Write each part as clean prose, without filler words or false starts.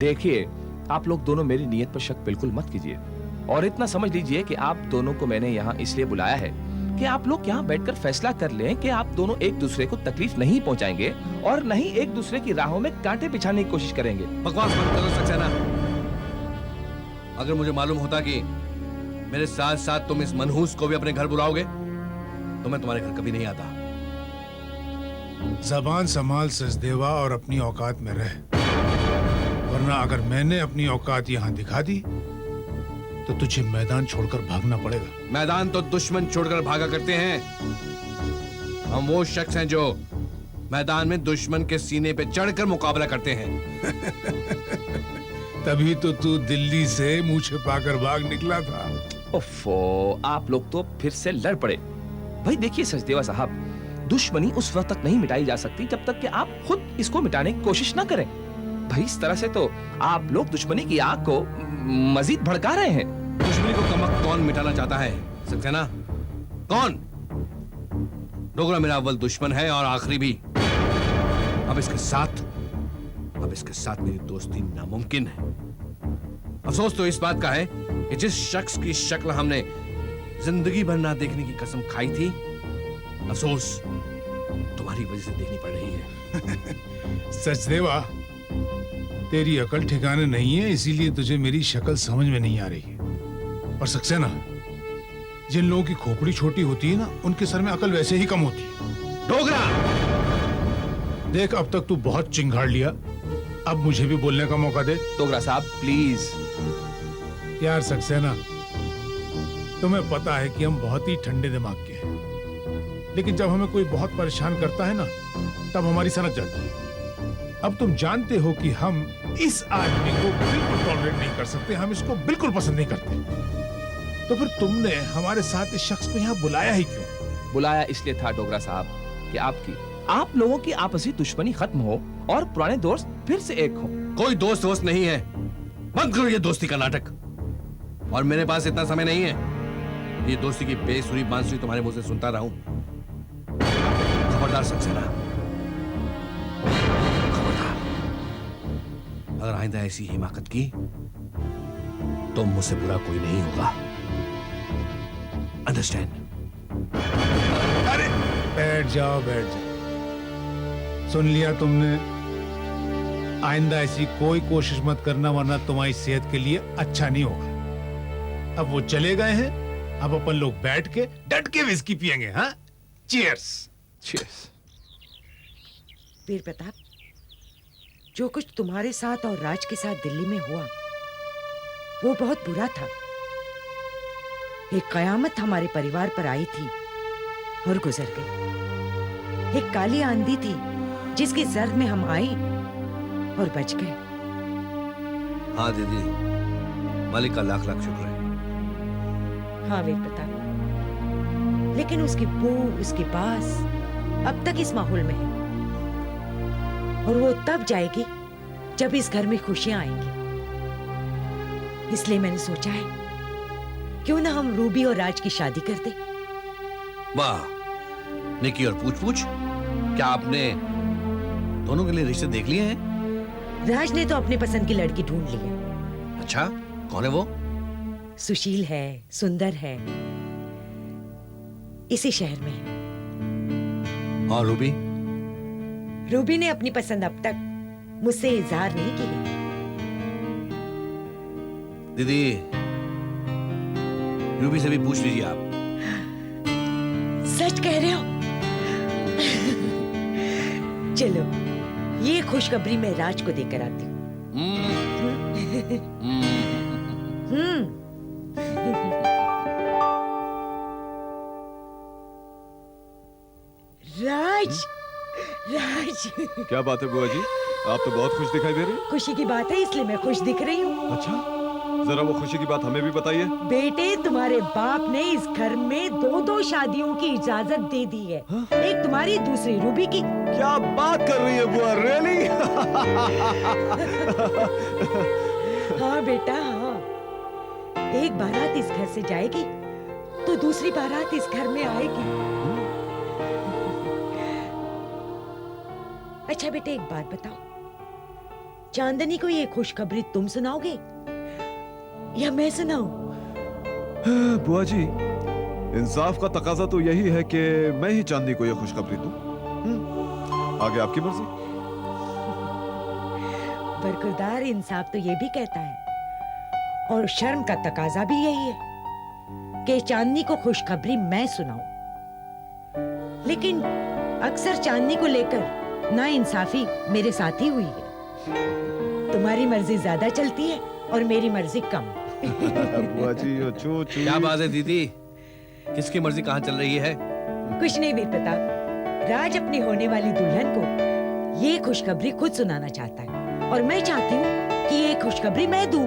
देखिए, आप लोग दोनों मेरी नीयत पर शक बिल्कुल मत कीजिए और इतना समझ लीजिए कि आप दोनों को मैंने यहाँ इसलिए बुलाया है कि आप लोग यहाँ बैठकर फैसला कर लें कि आप दोनों एक दूसरे को तकलीफ नहीं पहुंचाएंगे और न ही एक दूसरे की राहों में कांटे बिछाने की कोशिश करेंगे। बकवास बंद करो सक्सेना। अगर मुझे मालूम होता कि मेरे साथ साथ तुम इस मनहूस को भी अपने घर बुलाओगे तो मैं तुम्हारे घर कभी नहीं आता। जबान संभाल सचदेवा और अपनी औकात में रह, वरना अगर मैंने अपनी औकात यहाँ दिखा दी तो तुझे मैदान छोड़कर भागना पड़ेगा। मैदान तो दुश्मन छोड़कर भागा करते हैं। हम वो शख्स हैं जो मैदान में दुश्मन के सीने पे चढ़कर मुकाबला करते हैं। तभी तो तू दिल्ली से मुंह छिपाकर भाग निकला था। ओफो, आप लोग तो फिर से लड़ पड़े। भाई देखिए सचदेवा साहब, दुश्मनी उस वक्त तक नहीं मिटाई जा सकती जब तक कि आप खुद इसको मिटाने की कोशिश ना करें। भाई इस तरह से तो आप लोग दुश्मनी की आग को मजीद भड़का रहे हैं। दुश्मनी को कमक कौन मिटाना चाहता है सक्सेना? कौन? डोगरा मेरा अव्वल दुश्मन है और आखिरी भी। अब इसके साथ मेरी दोस्ती नामुमकिन है। अफसोस तो इस बात का है कि जिस शख्स की शक्ल हमने जिंदगी भर ना देखने की कसम खाई थी, अफसोस तुम्हारी वजह से देखनी पड़ रही है। सचदेवा, तेरी अकल ठिकाने नहीं है, इसीलिए तुझे मेरी शक्ल समझ में नहीं आ रही है। और सक्सेना, जिन लोगों की खोपड़ी छोटी होती है ना, उनके सर में अकल वैसे ही कम होती है। डोगरा! देख, अब तक तू बहुत चिंगाड़ लिया, अब मुझे भी बोलने का मौका दे। डोगरा साहब प्लीज। यार सक्सेना, तुम्हें पता है कि हम बहुत ही ठंडे दिमाग के हैं, लेकिन जब हमें कोई बहुत परेशान करता है ना, तब हमारी सनक जाती है। अब तुम जानते हो कि हम इस आदमी को बिल्कुल टॉलरेट नहीं कर सकते, हम इसको बिल्कुल पसंद नहीं करते। तो फिर तुमने हमारे साथ इस शख्स को यहाँ बुलाया ही क्यों? बुलाया इसलिए था डोगरा साहब कि आप लोगों की आपसी दुश्मनी खत्म हो और पुराने दोस्त फिर से एक हो। कोई दोस्त नहीं है। बंद करो ये दोस्ती का नाटक। और मेरे पास इतना समय नहीं है ये दोस्ती की बेसुरी बांसुरी तुम्हारे मुंह से सुनता रहूं। खबरदार सक्सेना, खबरदार। अगर आइंदा ऐसी हिमाकत की तो मुझसे बुरा कोई नहीं होगा। अंडरस्टैंड? अरे बैठ जाओ, बैठ जाओ। सुन लिया तुमने? आइंदा ऐसी कोई कोशिश मत करना, वरना तुम्हारी सेहत के लिए अच्छा नहीं होगा। अब वो चले गए हैं, अब अपन लोग बैठ के डट के विस्की पियेंगे। हाँ, चीयर्स। चीयर्स। वीर प्रताप, जो कुछ तुम्हारे साथ और राज के साथ दिल्ली में हुआ वो बहुत बुरा था। एक कयामत हमारे परिवार पर आई थी और गुजर गई। एक काली आंधी थी जिसकी जर्द में हम आए और बच गए। हाँ दीदी, मालिक का लाख लाख शुक्र है। हाँ वीर प्रताप, लेकिन उसकी बू, उसकी बास अब तक इस माहौल में है और वो तब जाएगी जब इस घर में खुशियां आएंगी। इसलिए मैंने सोचा है क्यों ना हम रूबी और राज की शादी कर दें। वाह निकी और पूछ पूछ, क्या आपने दोनों के लिए रिश्ते देख लिए हैं? राज ने तो अपने पसंद की लड़की ढूंढ ली है। अच्छा, कौन है वो? सुशील है, सुंदर है, इसी शहर में है। और रूबी? रूबी ने अपनी पसंद अब तक मुझसे इजहार नहीं की है। दीदी, रूबी से भी पूछ लीजिए आप। सच कह रहे हो? चलो, ये खुशखबरी मैं राज को देकर आती हूँ। राज, राज। क्या बात है बुआ जी, आप तो बहुत खुश दिखाई दे रही हैं। खुशी की बात है इसलिए मैं खुश दिख रही हूँ। अच्छा, जरा वो खुशी की बात हमें भी बताइए। बेटे, तुम्हारे बाप ने इस घर में दो शादियों की इजाजत दे दी है। एक तुम्हारी, दूसरी रूबी की। क्या बात कर रही है बुआ, रियली? हाँ बेटा, हाँ। एक बारात इस घर से जाएगी तो दूसरी बारात इस घर में आएगी। अच्छा बेटे, एक बात बताओ, चांदनी को ये खुशखबरी तुम सुनाओगे या मैं सुनाऊं? बुआ जी, इंसाफ का तकाजा तो यही है कि मैं ही चांदनी को यह खुशखबरी दूं। आगे आपकी मर्जी। बरखुरदार इंसाफ तो ये भी कहता है और शर्म का तकाजा भी यही है कि चांदनी को खुशखबरी मैं सुनाऊं। लेकिन अक्सर चांदनी को लेकर ना इंसाफी मेरे साथ ही हुई है। तुम्हारी मर्जी ज्यादा चलती है और मेरी मर्जी कम। बुआ जी, ओ चू चू। क्या बात है दीदी, किसकी मर्जी कहाँ चल रही है? कुछ नहीं वीर प्रताप, राज अपनी होने वाली दुल्हन को ये खुशखबरी खुद सुनाना चाहता है और मैं चाहती हूँ कि ये खुशखबरी मैं दूं।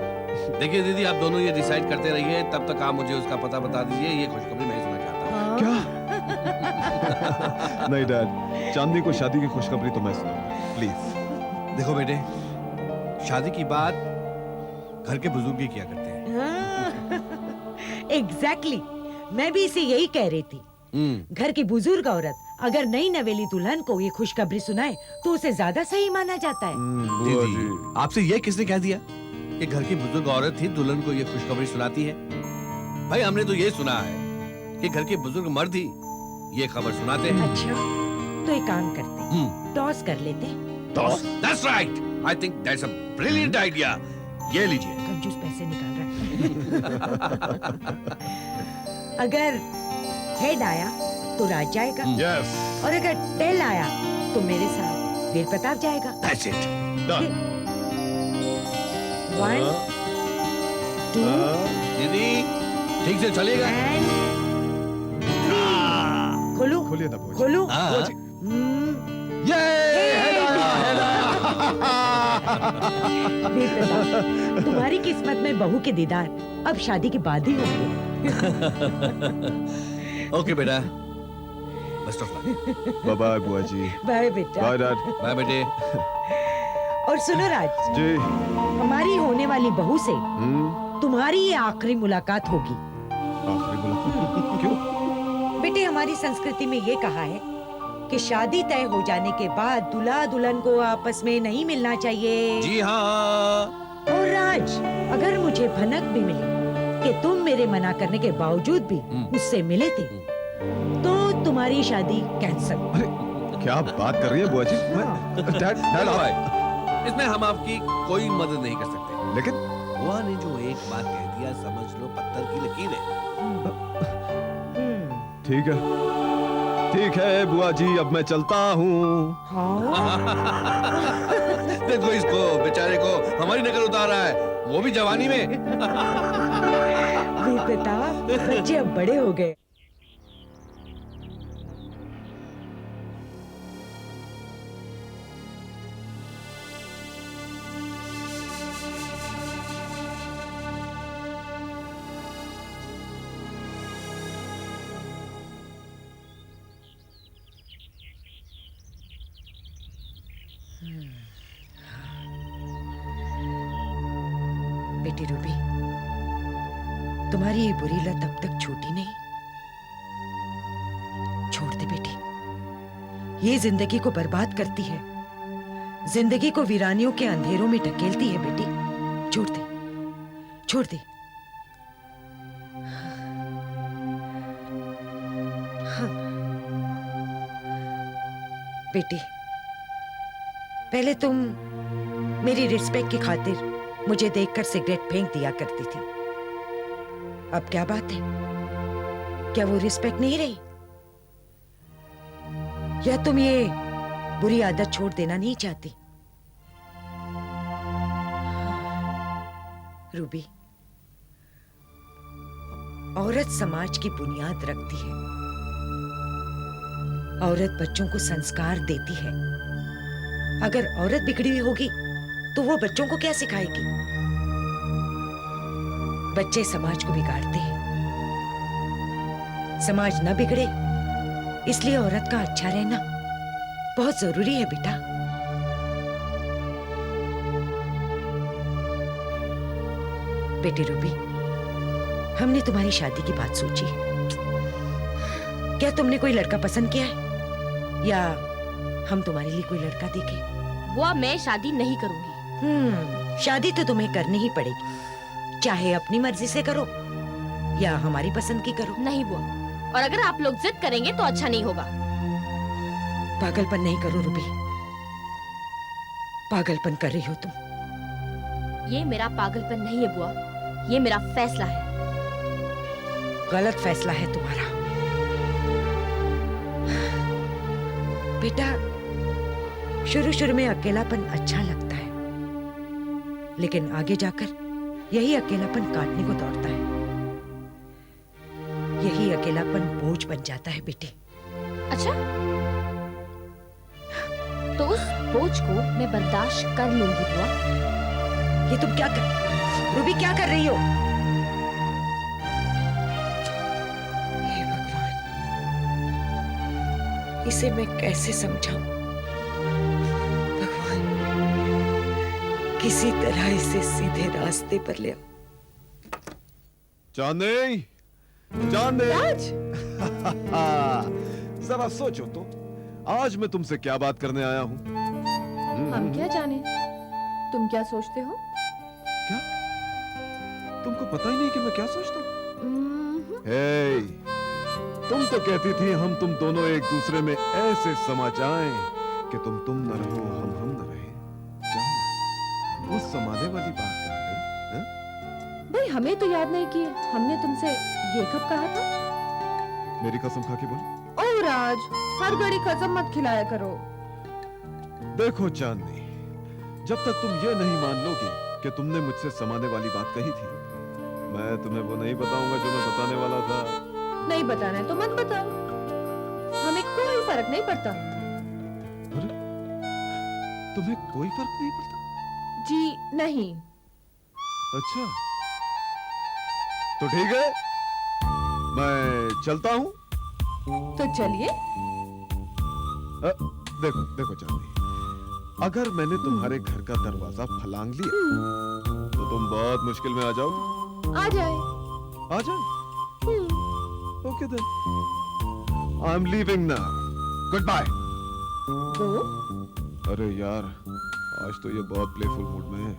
देखिए दीदी, आप दोनों ये डिसाइड करते रहिए, तब तक आप मुझे उसका पता बता दीजिए। ये खुशखबरी मैं सुनना चाहता हूँ। क्या? नहीं डैड, चांदनी को शादी की खुशखबरी तो मैं सुनाऊंगा, प्लीज। देखो बेटे, शादी की बात घर के बुजुर्ग ही किया करते हैं। एग्जैक्टली, मैं भी इसे यही कह रही थी। घर की बुजुर्ग औरत अगर नई नवेली दुल्हन को ये खुशखबरी सुनाए तो उसे ज्यादा सही माना जाता है। बुआ जी, दीदी, आपसे ये किसने कह दिया कि घर की बुजुर्ग औरत ही दुल्हन को ये खुशखबरी सुनाती है? भाई, हमने तो ये सुना है कि घर के बुजुर्ग मर्द ही ये खबर सुनाते हैं। अच्छा, तो एक काम करते हैं, टॉस कर लेते हैं। Toss? That's right. I think that's a brilliant idea. ये लीजिए। कंजूस पैसे निकाल रहा है। अगर हेड आया तो राज जाएगा यस। और अगर टेल आया तो मेरे साथ वीर प्रताप जाएगा। That's it. डन। 1 2 दीदी, ठीक से चलेगा? and 3। खोलो खोलिए ना बुआ जी। खोलो। हाँ। बुआ जी। वीर प्रताप, तुम्हारी किस्मत में बहू के दीदार अब शादी के बाद ही होंगे। ओके बेटा, best of luck. Bye bye बुआ जी। बाय बेटा। Bye dad. बाय बेटे। और सुनो राज, जी। हमारी होने वाली बहू से हम्म। तुम्हारी ये आखिरी मुलाकात होगी। आखिरी मुलाकात? क्यों? बेटे, हमारी संस्कृति में ये कहा है कि शादी तय हो जाने के बाद दूल्हा दुल्हन को आपस में नहीं मिलना चाहिए। जी हाँ। और राज, अगर मुझे भनक भी मिली कि तुम मेरे मना करने के बावजूद भी मुझसे मिले थे तो तुम्हारी शादी कैंसिल। अरे क्या बात कर रही है बुआ जी? डैड डैड हेलो आप। भाई, इसमें हम आपकी कोई मदद नहीं कर सकते। लेकिन बुआ ने जो एक बात कह दिया, समझ लो पत्थर की लकीर है। ठीक है, ठीक है बुआ जी, अब मैं चलता हूँ। हाँ? देखो इसको, बेचारे को हमारी नकल उतार रहा है, वो भी जवानी में। वीर प्रताप, बच्चे अब बड़े हो गए। बेटी रूबी, तुम्हारी ये बुरी लत अब तक छूटी नहीं। छोड़ दे बेटी, ये जिंदगी को बर्बाद करती है, जिंदगी को वीरानियों के अंधेरों में ढकेलती है। बेटी छोड़ दे, छोड़ दे। हाँ। बेटी, पहले तुम मेरी रिस्पेक्ट की खातिर मुझे देखकर सिगरेट फेंक दिया करती थी। अब क्या बात है? क्या वो रिस्पेक्ट नहीं रही? या तुम ये बुरी आदत छोड़ देना नहीं चाहती? रूबी, औरत समाज की बुनियाद रखती है। औरत बच्चों को संस्कार देती है। अगर औरत बिगड़ी हुई होगी तो वो बच्चों को क्या सिखाएगी? बच्चे समाज को बिगाड़ते हैं। समाज न बिगड़े इसलिए औरत का अच्छा रहना बहुत जरूरी है बेटा। बेटी रूबी, हमने तुम्हारी शादी की बात सोची है। क्या तुमने कोई लड़का पसंद किया है या हम तुम्हारे लिए कोई लड़का देखें? बुआ, मैं शादी नहीं करूंगी। शादी तो तुम्हें करनी ही पड़ेगी, चाहे अपनी मर्जी से करो या हमारी पसंद की करो। नहीं बुआ, और अगर आप लोग जिद करेंगे तो अच्छा नहीं होगा। पागलपन नहीं करो रूबी, पागलपन कर रही हो तुम। ये मेरा पागलपन नहीं है बुआ, ये मेरा फैसला है। गलत फैसला है तुम्हारा बेटा। शुरू शुरू में अकेलापन अच्छा लगता है, लेकिन आगे जाकर यही अकेलापन काटने को दौड़ता है। यही अकेलापन बोझ बन जाता है बेटी। अच्छा, तो उस बोझ को मैं बर्दाश्त कर लूंगी बुआ। ये तुम क्या कर रूबी, क्या कर रही हो? हे भगवान, इसे मैं कैसे समझाऊं? भगवान, किसी तरह इसे सीधे रास्ते पर ले आओ। चांदनी, चांदनी। राज! जरा सोचो तो, आज मैं तुमसे क्या बात करने आया हूँ। हम क्या जाने, तुम क्या सोचते हो? क्या? तुमको पता ही नहीं कि मैं क्या सोचता हूँ? हे, तुम तो कहती थी हम तुम दोनों एक दूसरे में ऐसे समा जाएं कि तुम न रहो, हम न रहे। क्या हुआ? वो समाने वाली बात कहाँ गई? हैं? भाई हमें तो याद नहीं कि हमने तुमसे ये कब कहा था। मेरी कसम खा के बोल। ओ राज, हर घड़ी कसम मत खिलाया करो। देखो चांदनी, जब तक तुम ये नहीं मान लोगी कि तुमने मुझसे समाने वाली बात कही थी, मैं तुम्हें वो नहीं बताऊंगा जो मैं बताने वाला था। नहीं बताना है तो मत बताओ, हमें कोई फर्क नहीं पड़ता। अरे, तुम्हें कोई फर्क नहीं पड़ता? जी नहीं। अच्छा, तो ठीक है, मैं चलता हूँ। तो चलिए। देखो देखो चांदनी, अगर मैंने तुम्हारे घर का दरवाजा फलांग लिया तो तुम बहुत मुश्किल में आ जाओ। आ जाए। आ जाओ? Okay then, I am leaving now. Good bye. तो अरे यार, आज तो ये बहुत प्लेफुल मूड में है।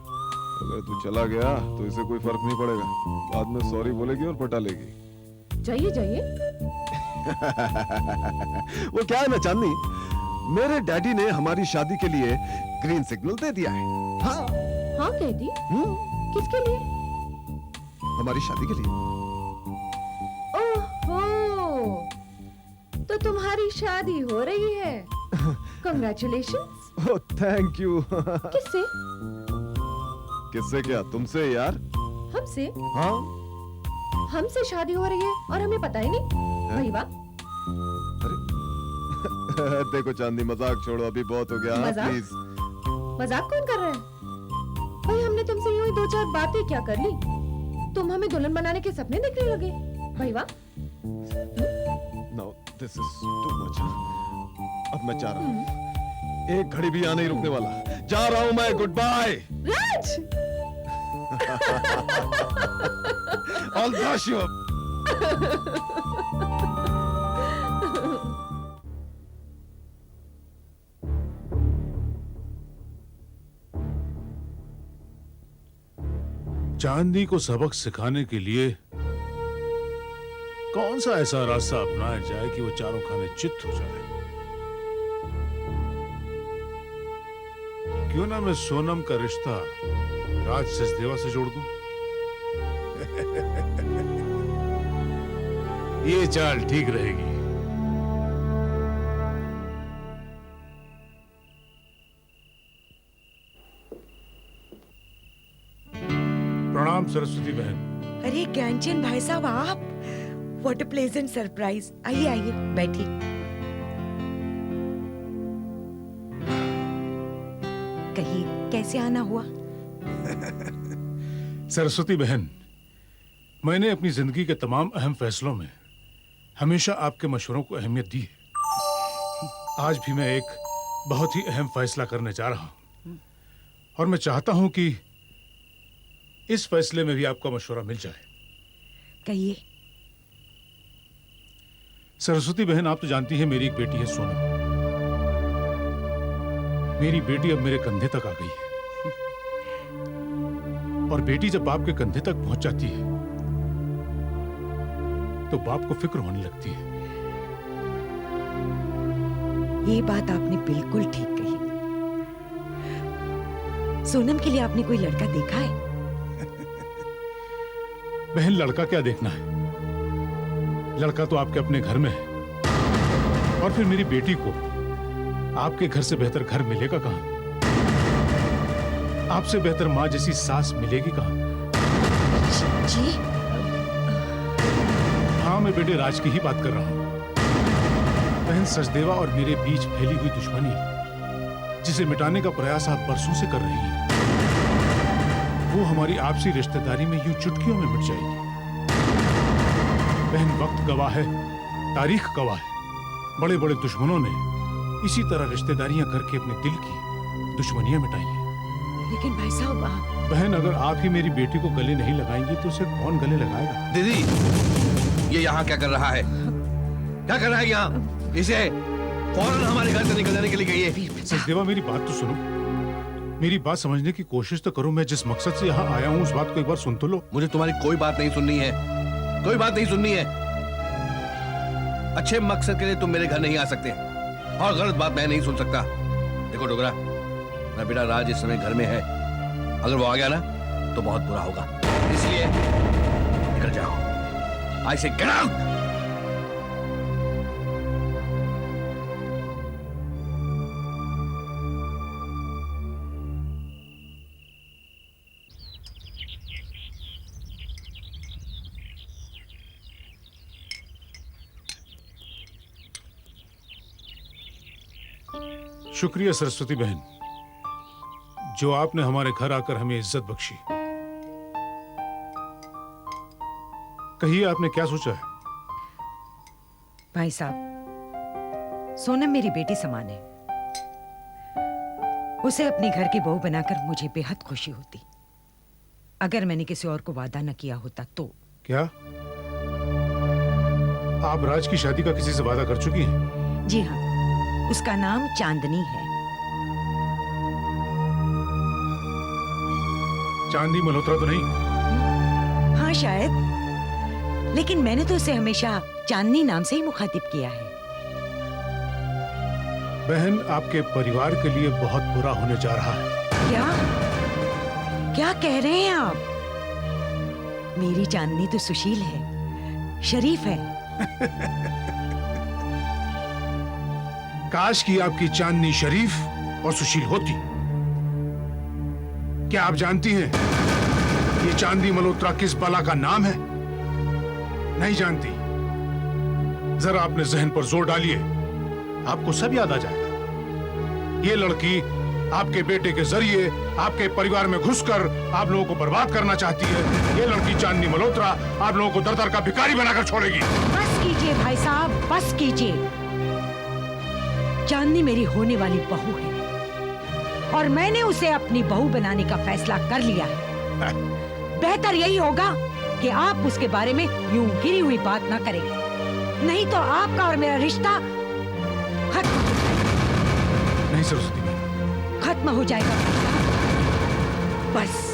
अगर तू चला गया तो इसे कोई फर्क नहीं पड़ेगा, बाद में सॉरी बोलेगी और पटा लेगी। जाइए जाइए। वो क्या है ना चांदनी, मेरे डैडी ने हमारी शादी के लिए ग्रीन सिग्नल दे दिया है। हाँ। हाँ कह दी? किसके लिए? हमारी शादी के लिए। ओहो, तो तुम्हारी शादी हो रही है। Congratulations। Oh thank you. किससे? किससे क्या, तुमसे यार। हमसे? हाँ। हमसे शादी हो रही है और हमें पता ही नहीं। भाई वाह। देखो चांदनी, मजाक छोड़ो, अभी बहुत हो गया। मजाक? प्लीज। मजाक कौन कर रहा है? भाई हमने तुमसे यूं ही दो चार बातें क्या कर ली, तुम हमें दुल्हन बनाने के सपने देखने लगे। भाई वाह। No, this is too much. अब मैं जा रहा हूँ, एक घड़ी भी यहाँ नहीं रुकने वाला। जा रहा हूँ मैं, good bye. Raj! I'll brush you up. चांदी को सबक सिखाने के लिए कौन सा ऐसा रास्ता अपनाया जाए कि वो चारों खाने चित्त हो जाए। क्यों ना मैं सोनम का रिश्ता राज सचदेवा से जोड़ दूं। ये चाल ठीक रहेगी। प्रणाम सरस्वती बहन। अरे ज्ञानचंद भाई साहब, आप! What a pleasant surprise. आइए आइए, बैठिए। कहिए, कैसे आना हुआ? सरस्वती बहन, मैंने अपनी जिंदगी के तमाम अहम फैसलों में हमेशा आपके मशवरों को अहमियत दी है। आज भी मैं एक बहुत ही अहम फैसला करने जा रहा हूं और मैं चाहता हूं कि इस फैसले में भी आपका मशवरा मिल जाए। कहिए। सरस्वती बहन, आप तो जानती हैं मेरी एक बेटी है सोनम। मेरी बेटी अब मेरे कंधे तक आ गई है और बेटी जब बाप के कंधे तक पहुंच जाती है तो बाप को फिक्र होने लगती है। ये बात आपने बिल्कुल ठीक कही। सोनम के लिए आपने कोई लड़का देखा है? बहन, लड़का क्या देखना है? लड़का तो आपके अपने घर में है। और फिर मेरी बेटी को आपके घर से बेहतर घर मिलेगा कहां? आपसे बेहतर मां जैसी सास मिलेगी कहां? जी? हाँ, मैं बेटे राज की ही बात कर रहा हूं। बहन, सचदेवा और मेरे बीच फैली हुई दुश्मनी, जिसे मिटाने का प्रयास आप बरसों से कर रही हैं, वो हमारी आपसी रिश्तेदारी में यूं चुटकियों में मिट जाएगी। बहन, वक्त गवाह है, तारीख गवाह है। बड़े बड़े दुश्मनों ने इसी तरह रिश्तेदारियां करके अपने दिल की दुश्मनियां मिटाई हैं। लेकिन भाई साहब बहन, अगर आप ही मेरी बेटी को गले नहीं लगाएंगी तो उसे कौन गले लगाएगा? दीदी, ये यहाँ क्या कर रहा है? क्या कर रहा है यहाँ? इसे फौरन हमारे घर से निकल जाने के लिए कहिए। सचदेवा, मेरी बात तो सुनो। मेरी बात समझने की कोशिश तो करो। मैं जिस मकसद से यहाँ आया हूँ उस बात को एक बार सुन तो लो। मुझे तुम्हारी कोई बात नहीं सुननी है, कोई बात नहीं सुननी है। अच्छे मकसद के लिए तुम मेरे घर नहीं आ सकते और गलत बात मैं नहीं सुन सकता। देखो डोगरा, मैं बेटा राज इस समय घर में है। अगर वो आ गया ना तो बहुत बुरा होगा, इसलिए निकल जाओ। आई से गेट आउट। शुक्रिया सरस्वती बहन, जो आपने हमारे घर आकर हमें इज्जत बख्शी। कहिए, आपने क्या सोचा है? भाई साहब, सोनम मेरी बेटी समान है। उसे अपने घर की बहू बनाकर मुझे बेहद खुशी होती, अगर मैंने किसी और को वादा न किया होता तो। क्या आप राज की शादी का किसी से वादा कर चुकी हैं? जी हाँ, उसका नाम चांदनी है। चांदी मल्होत्रा तो नहीं? हाँ शायद, लेकिन मैंने तो उसे हमेशा चांदनी नाम से ही मुखातिब किया है। बहन, आपके परिवार के लिए बहुत बुरा होने जा रहा है। क्या क्या कह रहे हैं आप? मेरी चांदनी तो सुशील है, शरीफ है। काश कि आपकी चांदनी शरीफ और सुशील होती। क्या आप जानती हैं ये चांदी मल्होत्रा किस बला का नाम है? नहीं जानती? जरा अपने जहन पर जोर डालिए, आपको सब याद आ जाएगा। ये लड़की आपके बेटे के जरिए आपके परिवार में घुसकर आप लोगों को बर्बाद करना चाहती है। ये लड़की चांदनी मल्होत्रा आप लोगों को दर-दर का भिखारी बनाकर छोड़ेगी। बस कीजिए भाई साहब, बस कीजिए। चांदनी मेरी होने वाली बहू है और मैंने उसे अपनी बहू बनाने का फैसला कर लिया है। बेहतर यही होगा कि आप उसके बारे में यूं गिरी हुई बात ना करें, नहीं तो आपका और मेरा रिश्ता खत्म हो जाएगा। नहीं सरस्वती, खत्म हो जाएगा बस।